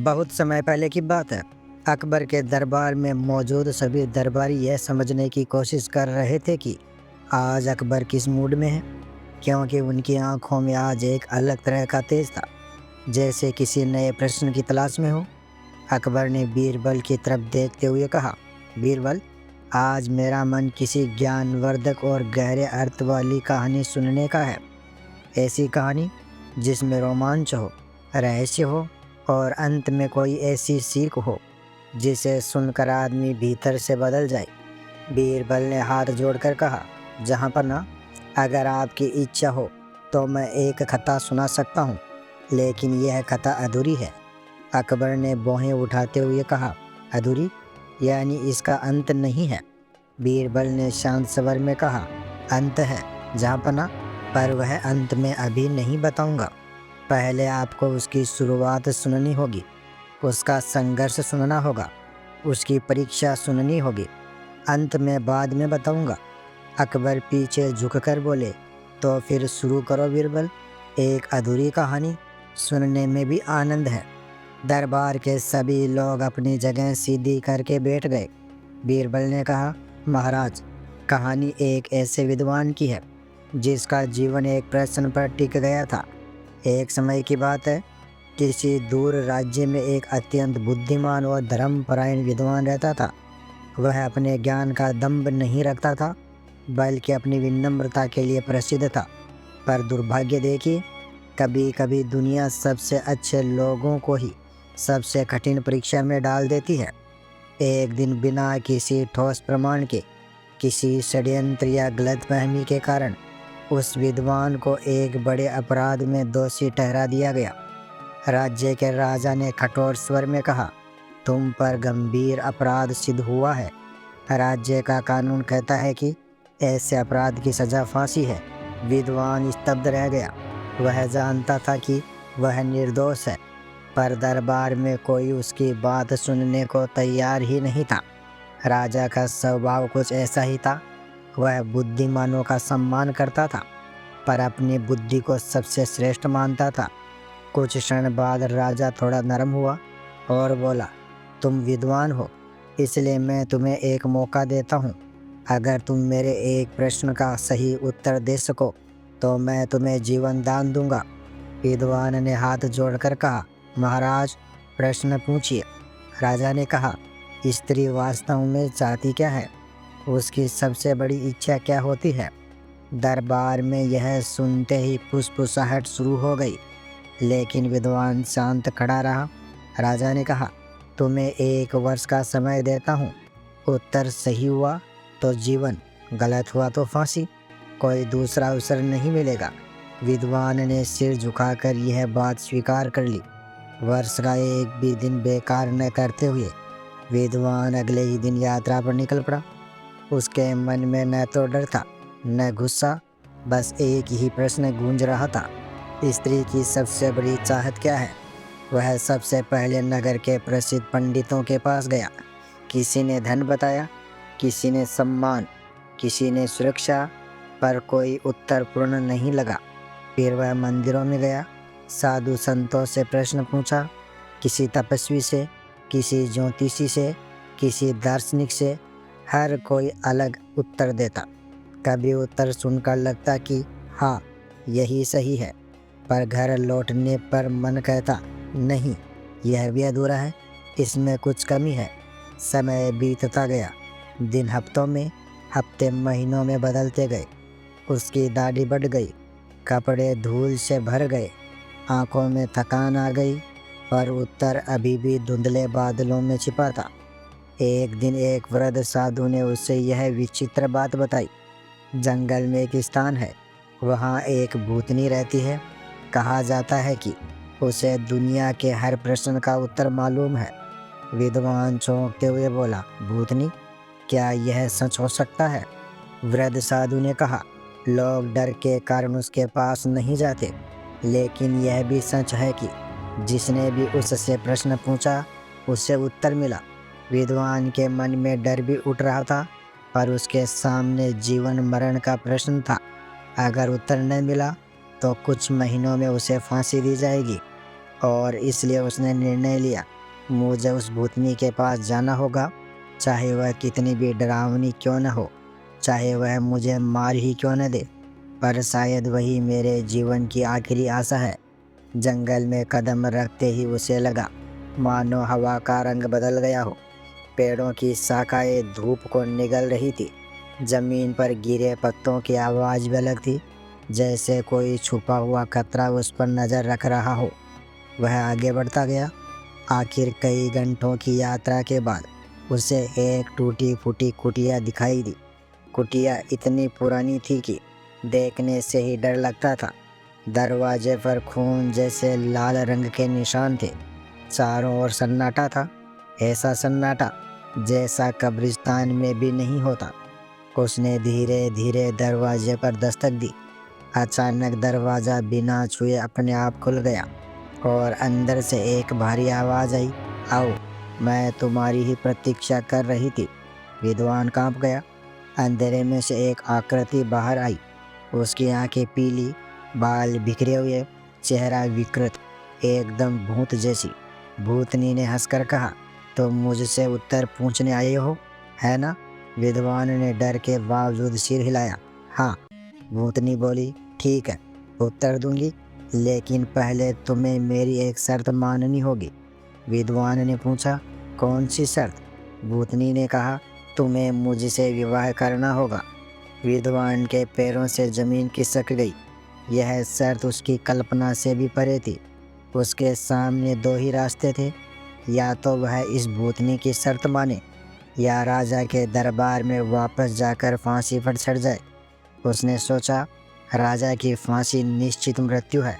बहुत समय पहले की बात है। अकबर के दरबार में मौजूद सभी दरबारी यह समझने की कोशिश कर रहे थे कि आज अकबर किस मूड में है, क्योंकि उनकी आंखों में आज एक अलग तरह का तेज था, जैसे किसी नए प्रश्न की तलाश में हो। अकबर ने बीरबल की तरफ देखते हुए कहा, बीरबल, आज मेरा मन किसी ज्ञानवर्धक और गहरे अर्थ वाली कहानी सुनने का है। ऐसी कहानी जिसमें रोमांच हो, रहस्य हो और अंत में कोई ऐसी सीख हो जिसे सुनकर आदमी भीतर से बदल जाए। बीरबल ने हाथ जोड़कर कहा, जहाँ पर ना, अगर आपकी इच्छा हो तो मैं एक कथा सुना सकता हूँ, लेकिन यह कथा अधूरी है। अकबर ने भौहें उठाते हुए कहा, अधूरी यानी इसका अंत नहीं है? बीरबल ने शांत स्वर में कहा, अंत है जहाँपना, पर वह अंत में अभी नहीं बताऊंगा। पहले आपको उसकी शुरुआत सुननी होगी, उसका संघर्ष सुनना होगा, उसकी परीक्षा सुननी होगी। अंत में बाद में बताऊंगा। अकबर पीछे झुककर बोले, तो फिर शुरू करो बीरबल। एक अधूरी कहानी सुनने में भी आनंद है। दरबार के सभी लोग अपनी जगह सीधी करके बैठ गए। बीरबल ने कहा, महाराज, कहानी एक ऐसे विद्वान की है जिसका जीवन एक प्रश्न पर टिक गया था। एक समय की बात है, किसी दूर राज्य में एक अत्यंत बुद्धिमान और धर्मपरायण विद्वान रहता था। वह अपने ज्ञान का दंभ नहीं रखता था, बल्कि अपनी विनम्रता के लिए प्रसिद्ध था। पर दुर्भाग्य देखिए, कभी कभी दुनिया सबसे अच्छे लोगों को ही सबसे कठिन परीक्षा में डाल देती है। एक दिन बिना किसी ठोस प्रमाण के, किसी षड्यंत्र या गलतफहमी के कारण उस विद्वान को एक बड़े अपराध में दोषी ठहरा दिया गया। राज्य के राजा ने कठोर स्वर में कहा, तुम पर गंभीर अपराध सिद्ध हुआ है। राज्य का कानून कहता है कि ऐसे अपराध की सजा फांसी है। विद्वान स्तब्ध रह गया। वह जानता था कि वह निर्दोष है, पर दरबार में कोई उसकी बात सुनने को तैयार ही नहीं था। राजा का स्वभाव कुछ ऐसा ही था। वह बुद्धिमानों का सम्मान करता था, पर अपनी बुद्धि को सबसे श्रेष्ठ मानता था। कुछ क्षण बाद राजा थोड़ा नरम हुआ और बोला, तुम विद्वान हो, इसलिए मैं तुम्हें एक मौका देता हूँ। अगर तुम मेरे एक प्रश्न का सही उत्तर दे सको तो मैं तुम्हें जीवन दान दूंगा। विद्वान ने हाथ जोड़कर कहा, महाराज, प्रश्न पूछिए। राजा ने कहा, स्त्री वास्तव में चाहती क्या है? उसकी सबसे बड़ी इच्छा क्या होती है? दरबार में यह सुनते ही फुसफुसाहट शुरू हो गई, लेकिन विद्वान शांत खड़ा रहा। राजा ने कहा, तुम्हें 1 वर्ष का समय देता हूँ। उत्तर सही हुआ तो जीवन, गलत हुआ तो फांसी। कोई दूसरा अवसर नहीं मिलेगा। विद्वान ने सिर झुकाकर यह बात स्वीकार कर ली। वर्ष का एक भी दिन बेकार न करते हुए विद्वान अगले ही दिन यात्रा पर निकल पड़ा। उसके मन में न तो डर था, न गुस्सा, बस एक ही प्रश्न गूंज रहा था, स्त्री की सबसे बड़ी चाहत क्या है? वह सबसे पहले नगर के प्रसिद्ध पंडितों के पास गया। किसी ने धन बताया, किसी ने सम्मान, किसी ने सुरक्षा, पर कोई उत्तर पूर्ण नहीं लगा। फिर वह मंदिरों में गया, साधु संतों से प्रश्न पूछा, किसी तपस्वी से, किसी ज्योतिषी से, किसी दार्शनिक से। हर कोई अलग उत्तर देता। कभी उत्तर सुनकर लगता कि हाँ, यही सही है, पर घर लौटने पर मन कहता, नहीं, यह भी अधूरा है, इसमें कुछ कमी है। समय बीतता गया। दिन हफ्तों में, हफ्ते महीनों में बदलते गए। उसकी दाढ़ी बढ़ गई, कपड़े धूल से भर गए, आंखों में थकान आ गई, पर उत्तर अभी भी धुंधले बादलों में छिपा था। एक दिन एक वृद्ध साधु ने उसे यह विचित्र बात बताई। जंगल में एक स्थान है, वहाँ एक भूतनी रहती है। कहा जाता है कि उसे दुनिया के हर प्रश्न का उत्तर मालूम है। विद्वान चौंकते हुए बोला, भूतनी? क्या यह सच हो सकता है? वृद्ध साधु ने कहा, लोग डर के कारण उसके पास नहीं जाते, लेकिन यह भी सच है कि जिसने भी उससे प्रश्न पूछा उससे उत्तर मिला। विद्वान के मन में डर भी उठ रहा था, पर उसके सामने जीवन मरण का प्रश्न था। अगर उत्तर न मिला तो कुछ महीनों में उसे फांसी दी जाएगी, और इसलिए उसने निर्णय लिया मुझे उस भूतनी के पास जाना होगा, चाहे वह कितनी भी डरावनी क्यों न हो, चाहे वह मुझे मार ही क्यों न दे, पर शायद वही मेरे जीवन की आखिरी आशा है। जंगल में कदम रखते ही उसे लगा मानो हवा का रंग बदल गया हो। पेड़ों की शाखाएं धूप को निगल रही थी। जमीन पर गिरे पत्तों की आवाज़ भी अलग थी, जैसे कोई छुपा हुआ खतरा उस पर नज़र रख रहा हो। वह आगे बढ़ता गया। आखिर कई घंटों की यात्रा के बाद उसे एक टूटी फूटी कुटिया दिखाई दी। कुटिया इतनी पुरानी थी कि देखने से ही डर लगता था। दरवाजे पर खून जैसे लाल रंग के निशान थे। चारों ओर सन्नाटा था, ऐसा सन्नाटा जैसा कब्रिस्तान में भी नहीं होता। उसने धीरे धीरे दरवाजे पर दस्तक दी। अचानक दरवाज़ा बिना छुए अपने आप खुल गया और अंदर से एक भारी आवाज़ आई, आओ, मैं तुम्हारी ही प्रतीक्षा कर रही थी। विद्वान कांप गया। अंधेरे में से एक आकृति बाहर आई। उसकी आंखें पीली, बाल बिखरे हुए, चेहरा विकृत, एकदम भूत जैसी। भूतनी ने हंसकर कहा, तो मुझसे उत्तर पूछने आए हो, है ना? विद्वान ने डर के बावजूद सिर हिलाया। हाँ, भूतनी बोली, ठीक है, उत्तर दूंगी, लेकिन पहले तुम्हें मेरी एक शर्त माननी होगी। विद्वान ने पूछा, कौन सी शर्त? भूतनी ने कहा, तुम्हें मुझसे विवाह करना होगा। विद्वान के पैरों से जमीन खिसक गई। यह शर्त उसकी कल्पना से भी परे थी। उसके सामने दो ही रास्ते थे, या तो वह इस भूतनी की शर्त माने, या राजा के दरबार में वापस जाकर फांसी पर चढ़ जाए। उसने सोचा, राजा की फांसी निश्चित मृत्यु है,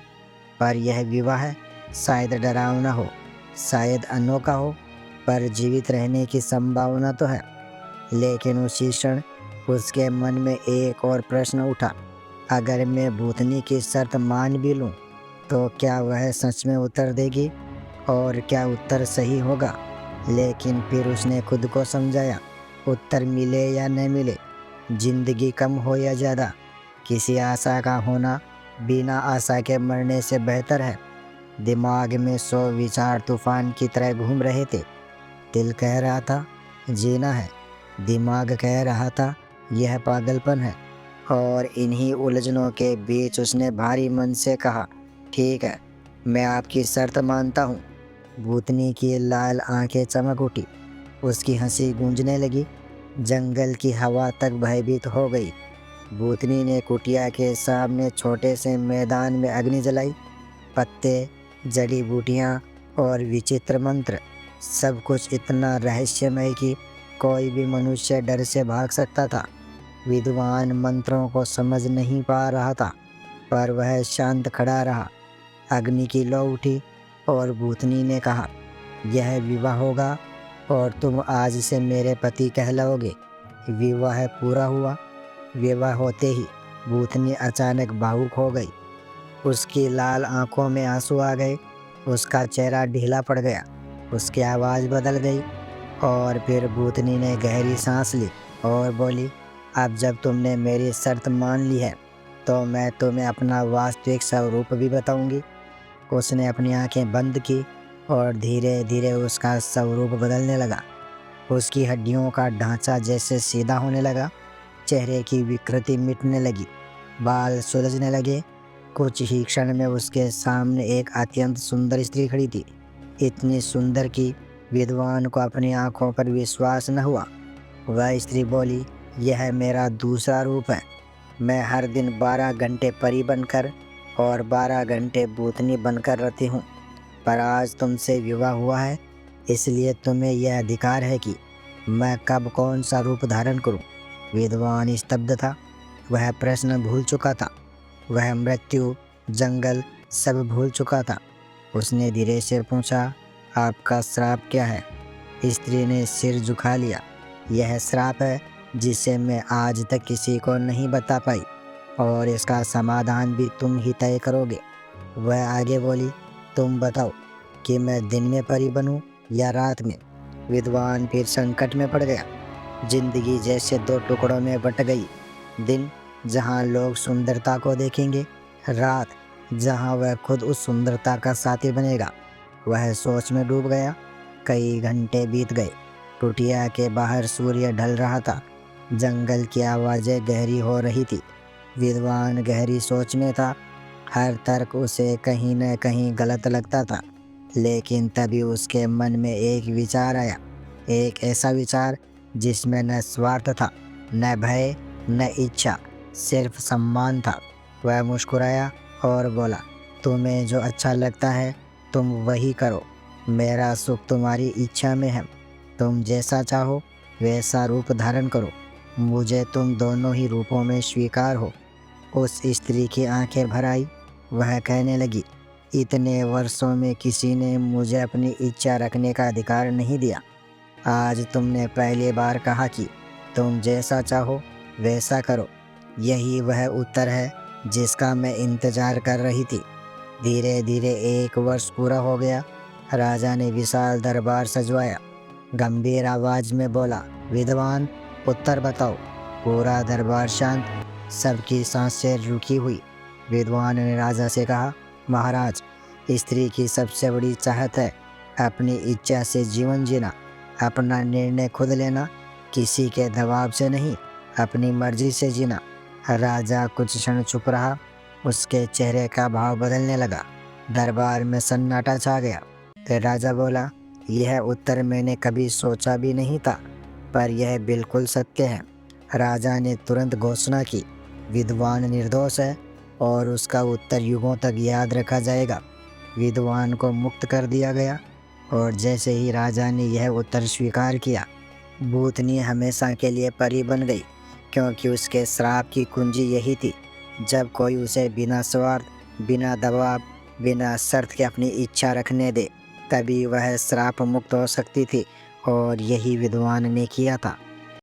पर यह विवाह शायद डरावना हो, शायद अनोखा हो, पर जीवित रहने की संभावना तो है। लेकिन उसी क्षण उसके मन में एक और प्रश्न उठा, अगर मैं भूतनी की शर्त मान भी लूं, तो क्या वह सच में उत्तर देगी, और क्या उत्तर सही होगा? लेकिन फिर उसने खुद को समझाया, उत्तर मिले या न मिले, जिंदगी कम हो या ज़्यादा, किसी आशा का होना बिना आशा के मरने से बेहतर है। दिमाग में 100 विचार तूफान की तरह घूम रहे थे। दिल कह रहा था, जीना है। दिमाग कह रहा था, यह पागलपन है। और इन्हीं उलझनों के बीच उसने भारी मन से कहा, ठीक है, मैं आपकी शर्त मानता हूँ। भूतनी की लाल आंखें चमक उठी। उसकी हंसी गूंजने लगी। जंगल की हवा तक भयभीत हो गई। भूतनी ने कुटिया के सामने छोटे से मैदान में अग्नि जलाई। पत्ते, जड़ी बूटियाँ और विचित्र मंत्र, सब कुछ इतना रहस्यमय कि कोई भी मनुष्य डर से भाग सकता था। विद्वान मंत्रों को समझ नहीं पा रहा था, पर वह शांत खड़ा रहा। अग्नि की लौ उठी और भूतनी ने कहा, यह विवाह होगा और तुम आज से मेरे पति कहलाओगे। विवाह पूरा हुआ। विवाह होते ही भूतनी अचानक भावुक हो गई। उसकी लाल आंखों में आंसू आ गए। उसका चेहरा ढीला पड़ गया। उसकी आवाज़ बदल गई। और फिर भूतनी ने गहरी सांस ली और बोली, अब जब तुमने मेरी शर्त मान ली है, तो मैं तुम्हें अपना वास्तविक स्वरूप भी बताऊंगी। उसने अपनी आंखें बंद की और धीरे धीरे उसका स्वरूप बदलने लगा। उसकी हड्डियों का ढांचा जैसे सीधा होने लगा। चेहरे की विकृति मिटने लगी। बाल सुलझने लगे। कुछ ही क्षण में उसके सामने एक अत्यंत सुंदर स्त्री खड़ी थी। इतनी सुंदर कि विद्वान को अपनी आंखों पर विश्वास न हुआ। वह स्त्री बोली, यह मेरा दूसरा रूप है। मैं हर दिन 12 घंटे परी बनकर और 12 घंटे भूतनी बनकर रहती हूँ, पर आज तुमसे विवाह हुआ है, इसलिए तुम्हें यह अधिकार है कि मैं कब कौन सा रूप धारण करूँ। विद्वान स्तब्ध था। वह प्रश्न भूल चुका था। वह मृत्यु, जंगल, सब भूल चुका था। उसने धीरे से पूछा, आपका श्राप क्या है? स्त्री ने सिर झुका लिया। यह श्राप है जिसे मैं आज तक किसी को नहीं बता पाई, और इसका समाधान भी तुम ही तय करोगे। वह आगे बोली, तुम बताओ कि मैं दिन में परी बनूं या रात में। विद्वान फिर संकट में पड़ गया। जिंदगी जैसे दो टुकड़ों में बट गई। दिन, जहाँ लोग सुंदरता को देखेंगे, रात, जहाँ वह खुद उस सुंदरता का साथी बनेगा। वह सोच में डूब गया। कई घंटे बीत गए। कुटिया के बाहर सूर्य ढल रहा था। जंगल की आवाज़ें गहरी हो रही थी। विद्वान गहरी सोच में था। हर तर्क उसे कहीं न कहीं गलत लगता था। लेकिन तभी उसके मन में एक विचार आया, एक ऐसा विचार जिसमें न स्वार्थ था, न भय, न इच्छा, सिर्फ सम्मान था। वह मुस्कुराया और बोला, तुम्हें जो अच्छा लगता है तुम वही करो। मेरा सुख तुम्हारी इच्छा में है। तुम जैसा चाहो वैसा रूप धारण करो। मुझे तुम दोनों ही रूपों में स्वीकार हो। उस स्त्री की आंखें भर आई। वह कहने लगी, इतने वर्षों में किसी ने मुझे अपनी इच्छा रखने का अधिकार नहीं दिया। आज तुमने पहली बार कहा कि तुम जैसा चाहो वैसा करो। यही वह उत्तर है जिसका मैं इंतजार कर रही थी। धीरे धीरे 1 वर्ष पूरा हो गया। राजा ने विशाल दरबार सजवाया। गंभीर आवाज में बोला, विद्वान उत्तर बताओ। पूरा दरबार शांत, सबकी सांसें रुकी हुई। विद्वान ने राजा से कहा, महाराज, स्त्री की सबसे बड़ी चाहत है अपनी इच्छा से जीवन जीना, अपना निर्णय खुद लेना, किसी के दबाव से नहीं, अपनी मर्जी से जीना। राजा कुछ क्षण चुप रहा। उसके चेहरे का भाव बदलने लगा। दरबार में सन्नाटा छा गया। फिर राजा बोला, यह उत्तर मैंने कभी सोचा भी नहीं था, पर यह बिल्कुल सत्य है। राजा ने तुरंत घोषणा की, विद्वान निर्दोष है और उसका उत्तर युगों तक याद रखा जाएगा। विद्वान को मुक्त कर दिया गया और जैसे ही राजा ने यह उत्तर स्वीकार किया, भूतनी हमेशा के लिए परी बन गई, क्योंकि उसके श्राप की कुंजी यही थी। जब कोई उसे बिना स्वार्थ, बिना दबाव, बिना शर्त के अपनी इच्छा रखने दे, तभी वह श्राप मुक्त हो सकती थी और यही विद्वान ने किया था।